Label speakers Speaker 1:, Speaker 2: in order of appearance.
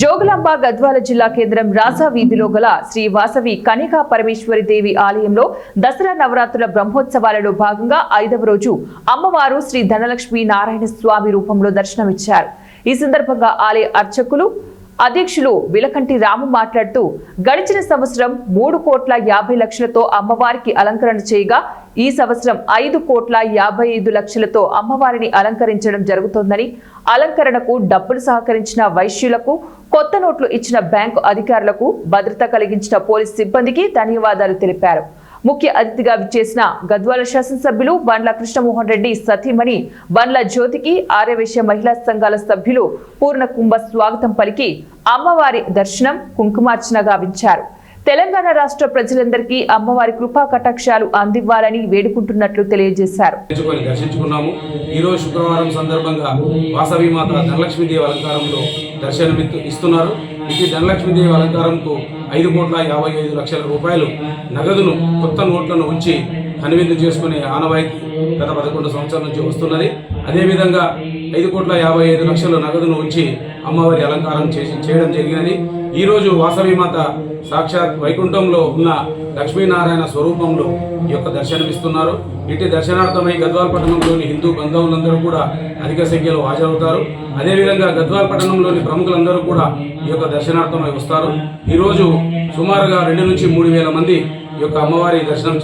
Speaker 1: జోగులాంబ గద్వాల జిల్లా కేంద్రం రాజా వీధిలో గల శ్రీ వాసవి కనికా పరమేశ్వరి దేవి ఆలయంలో దసరా నవరాత్రుల బ్రహ్మోత్సవాలలో భాగంగా 5వ రోజు అమ్మవారు శ్రీ ధనలక్ష్మి నారాయణ స్వామి రూపంలో దర్శనమిచ్చారు. ఈ సందర్భంగా ఆలయ అర్చకులు అధ్యక్షులు విలకంటి రాము మాట్లాడుతూ గడిచిన సంవత్సరం 3,50,00,000తో అమ్మవారికి అలంకరణ చేయగా ఈ సంవత్సరం 5,55,00,000తో అమ్మవారిని అలంకరించడం జరుగుతోందని, అలంకరణకు డబ్బులు సహకరించిన వైశ్యులకు, కొత్త నోట్లు ఇచ్చిన బ్యాంకు అధికారులకు, భద్రత కలిగించిన పోలీస్ సిబ్బందికి ధన్యవాదాలు తెలిపారు. ముఖ్య అతిథిగా విచ్చేసిన గద్వాల శాసనసభ్యులు బండ్ల కృష్ణమోహన్ రెడ్డి సతీమణి బండ్ల జ్యోతికి ఆర్యవైశ్య మహిళా సంఘాల సభ్యులు పూర్ణకుంభ స్వాగతం పలికి అమ్మవారి దర్శనం కుంకుమార్చన గావించారు. తెలంగాణ రాష్ట్ర ప్రజలందరికీ అమ్మవారి కృపా కటాక్షాలు అందివ్వాలని వేడుకుంటున్నట్లు తెలియజేశారు.
Speaker 2: దర్శించుకున్నాము. ఈ రోజు శుక్రవారం సందర్భంగా వాసవి మాత ధనలక్ష్మీదేవి అలంకారంలో దర్శనం ఇస్తున్నారు. ఈ ధనలక్ష్మీదేవి అలంకారంకు 5,55,00,000 రూపాయలు నగదును కొత్త నోట్లను ఉంచి కనువిందు చేసుకునే ఆనవాయితీ గత 11 సంవత్సరాల నుంచి వస్తున్నది. అదేవిధంగా 5,55,00,000 నగదును ఉంచి అమ్మవారి అలంకారం చేయడం జరిగినది. ఈరోజు వాసవి మాత సాక్షాత్ వైకుంఠంలో ఉన్న లక్ష్మీనారాయణ స్వరూపంలో ఈ యొక్క దర్శనమిస్తున్నారు. ఇటు దర్శనార్థమై గద్వాల పట్టణంలోని హిందూ బంధువులందరూ కూడా అధిక సంఖ్యలో హాజరవుతారు. అదేవిధంగా గద్వాల పట్టణంలోని ప్రముఖులందరూ కూడా ఈ యొక్క దర్శనార్థమై వస్తారు. ఈరోజు సుమారుగా 2 నుంచి 3 వేల మంది ఈ యొక్క అమ్మవారి దర్శనం చేస్తారు.